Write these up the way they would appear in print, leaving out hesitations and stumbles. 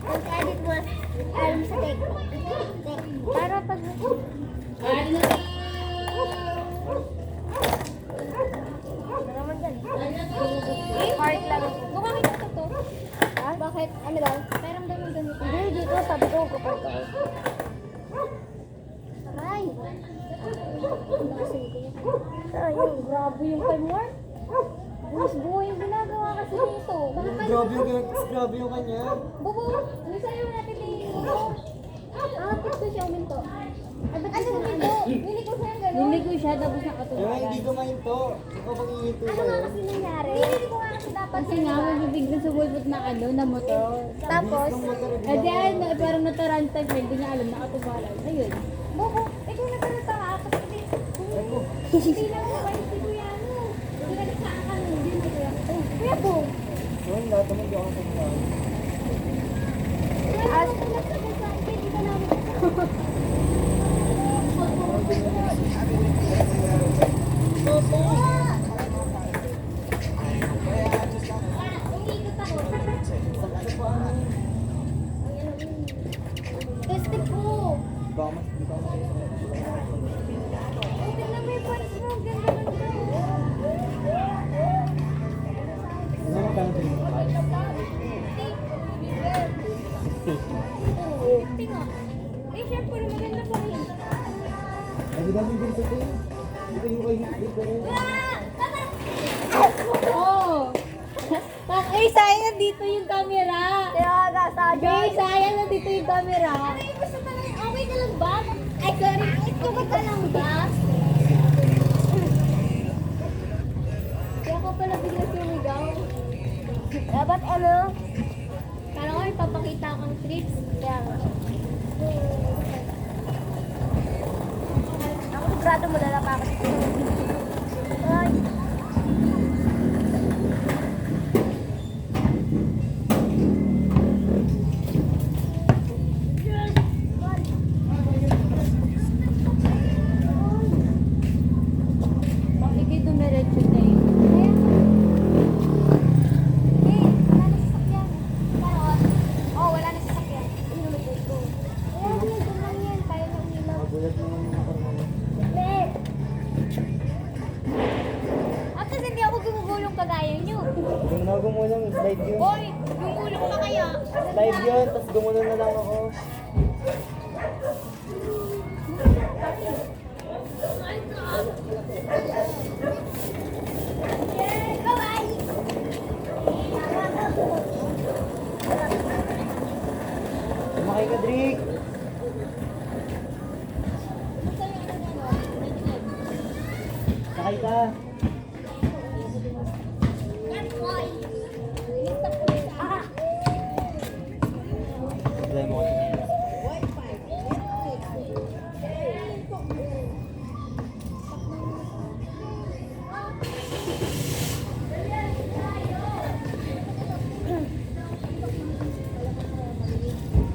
Mag-edit mo. Alam sa take. Para pag... Ano naman dyan? Heart lang. Gumamit ka to. Ha? Bakit? Ano daw? Pero daming ganito. Hindi, dito. Sabi ko, kapag ko. Ay! Ayun, grabe yung timer. Bukas buhay yung ginagawa kasi nito. Grabe yung kanya. Bubo, ano sa'yo natin yung Bakit ko siya uminto? Ano huminto? Nili ko siya gano'n. Nili ko siya, tapos Yung nakatuloy. hindi kumahinto. Ikaw pag ihinto Ano nga kasi nangyari? Nili ko nga kasi dapat. Kasi nga, magbibigla sa bulbot na ano, na motor. Tapos, Eh di ano, parang nataranta siya, hindi niya alam, nakatubalan. Ayun. Bobo, ikaw nataranta ka. Kasi hindi lang ako kayo si Kuya ano. Hindi na sa akin. Hindi na Kuya. Kuya Bo. Yun, lahat naman di ako kanya. As, hindi ka namin. Umikot ako. Testing ko. Baka mas, di ba mas. Tingnan mo yung pants mo. Ganda-ganda. Ano ang kaya din? Tingnan. Eh, syempre, maganda pa rin. Ang dami din sa ito. Ito yung kay Hito. Oo. Eh, sayang dito yung camera. Kaya nasa Eh, sayang nandito yung camera. Ay, gusto pa lang. Okay ka lang ba? Ay, sorry. Ito ka lang ba? Kaya ko pala bigla sumigaw. Dapat ano? Kala ko ipapakita kang tricks. Kaya nga. Ako sigurado mo lalapa ako sa Ay. Ikay dumiretso na yun. Wala na sasakyan. Inulugod ko. Kaya nandun lang yan. Kaya na umilaw. Magulat naman yung karma. Hindi. At kasi hindi ako gumugulong kagaya nyo. Gumanago mo lang, slide yun. Boy, gumulong ka kaya. Slide yun, tapos gumulo na lang ako. Kumakay ka, Drake. Sakay ka. Problema ko na.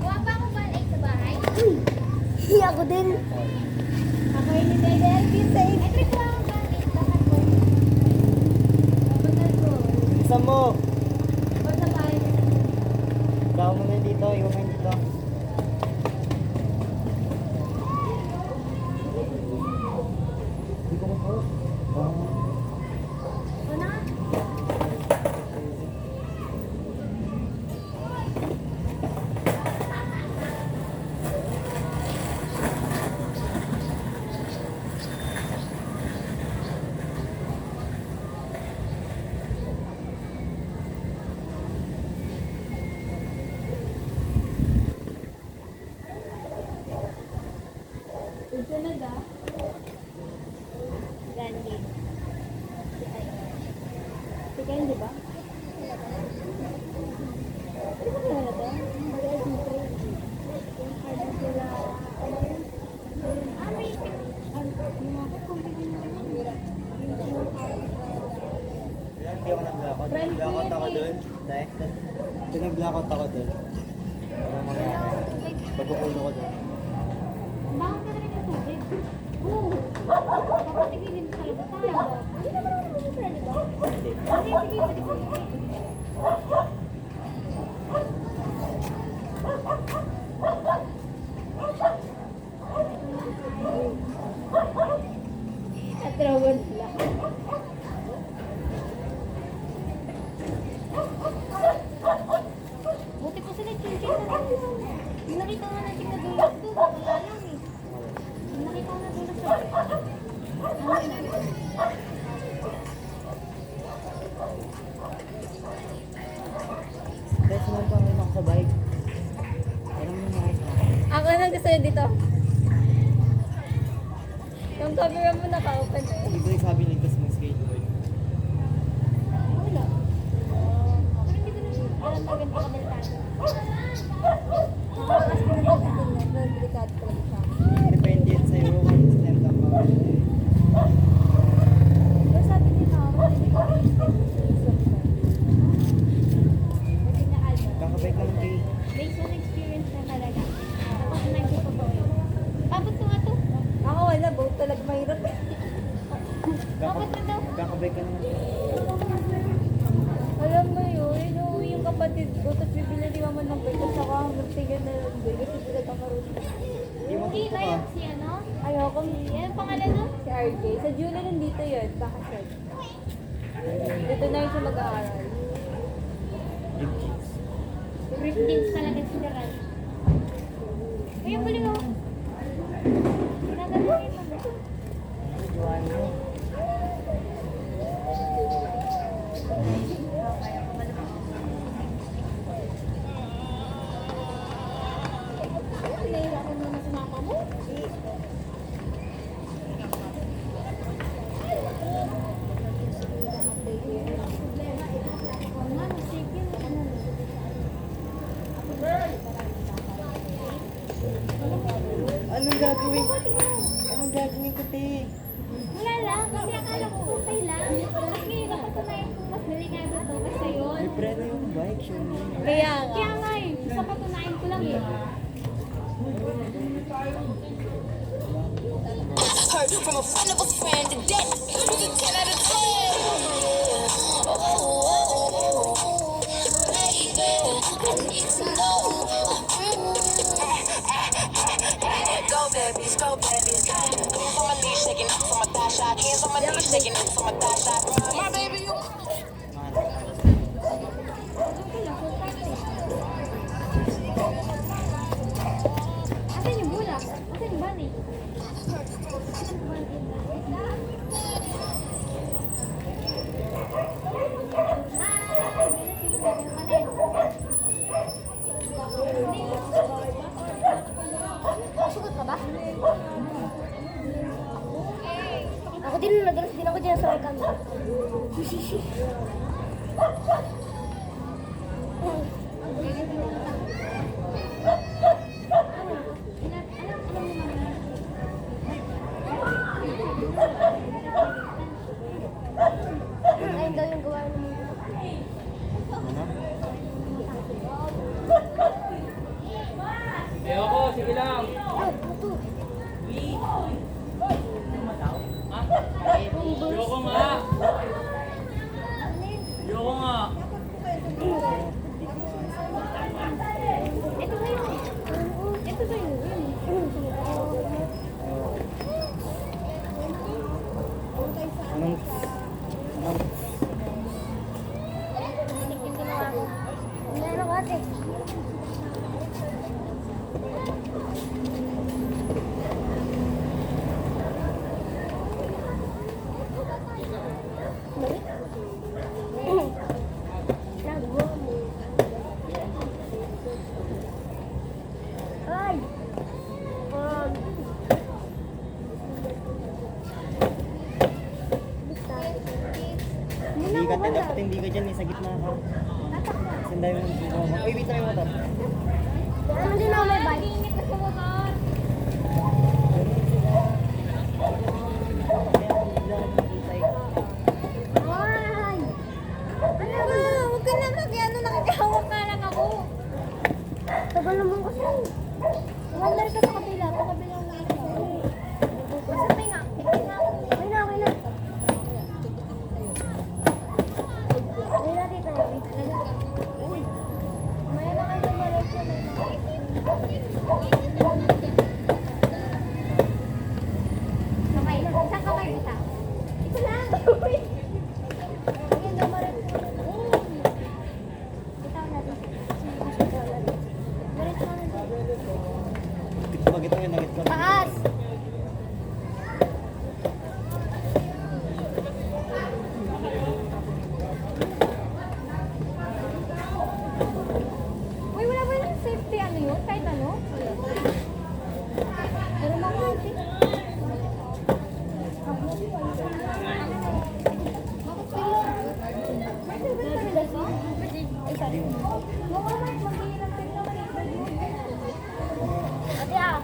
Gawa pa ako ba sa bahay? Ako din. Ako yung ni Dede Elvin sa Ay, ko ako ba? Bakit ko? Batal ko. Isa mo. Ba't na tayo? Ikaw mo na dito, iwan mo yun dito. Hindi ko po. Una? Sunod ah. Gandhi. Si Ken, di ba? Di ba kaya na to? Hindi ako nag-blackout. Nag-blackout ako dun. Dahil nag-blackout ako dun. Ano mangyayari? Pagkukulo ko dun. Bakit ka na rin ng tubig? Oo. Papatigilin sa labas tayo. Hindi naman ako nag-friend, di ba? Hindi. Sige, sige, sige. sila chill-chill na rin. Yung nakita nga natin na dulas doon, wala lang eh. Yung nakita nga dulas sa ano yun? Guys, naman pa ngayon ako sa bike. Alam mo na Ako nang gusto nyo dito. Yung camera mo naka-open eh. Hindi ko yung sabi ligtas mong skateboard. Wala. Pero hindi ko naman alam na ganito kabalitado. Nakakakas ko na dito tingnan. Delikado talaga siya. Depende yan sa'yo kung stand up ka. Pero sabi niya mama, hindi ko Kasi na ano, Kakabay ka lang kay. based on experience na talaga. Tapos nagtotoo yun. Abot ko nga to. Ako wala, boat talaga mahirap eh. Abot na daw. Kakabay ka naman. Alam mo yun, inuwi yung kapatid ko, tapos bibili ni mama ng bike, tapos ako ang magtigil na lang doon, kasi sila kamarunong. Hindi mo Hindi gusto na ka. yun si ano? Ayoko, Yan pangalan no? si RJ. Sa July nandito yun, bakasyon. Dito na yun siya mag-aaral. Yung kids. Rick James talaga si Gerald. Kuya, buli mo. Ginagalayin mo. Johan mo. Nahihirapan mo na sa mama mo. Ano, sige. Ano, Anong gagawin? Anong gagawin ko, te? wala lang. Kasi akala ko okay lang. Kasi napatunayan ko mas delikado to. Basta yun. May preno yung bike, sure mo. Kaya nga. Kaya nga eh. Sa patunayan ko lang eh. Heard from a friend of a friend that that was a 10 out of 10. Baby, I need to know. Go babies, go babies. Hands on my knees, shaking up for my thigh shot. Hands on my knees, shaking up for my thigh shot. My baby, you. Asan yung bulak? Asan yung bunny? Sugot ka ba? Ako din, nadalas din ako dyan sa may camera. Ayun daw yung gawa ng mga. Ano? Ayoko, sige lang. Ayoko nga. Ayoko nga. Ito ba yun? Ito ba yun? Anong... Anong... Meron ka ate. Ay! Hindi ka, te. Dapat hindi ka dyan, eh. Sa gitna ka. Kasi ang dami mong ginagawa. Uy, wait na yung motor. Ano din ako may bike? Ingit ka sa motor. Kaya ako bigla nakikitay. Ay! Ano ba? Huwag ka na mag-ano, nakikahawak ka lang ako. Tagal naman kasi. Wala ka sa kabila, sa kabila ng mga ito. Basta may nga. May na, okay na. May na dito. Uy. May na kayo tumalit ko. Kamay. Isang kamay kita. Ito lang. Uy. Ayun, tumalit ko. Bitaw na to. yun? Kahit ano? Pero mga ate. Ate ah.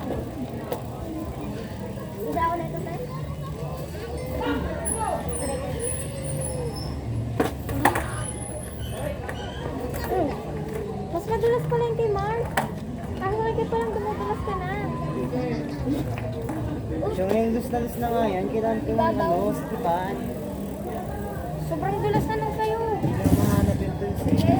Hindi ako na ito tayo. Mas madulas pala yung kay Mark. Ang lagi palang dumudulas ka na. Yung lus na nga yan, kailangan ko yung ano, skipan. Sobrang dulas na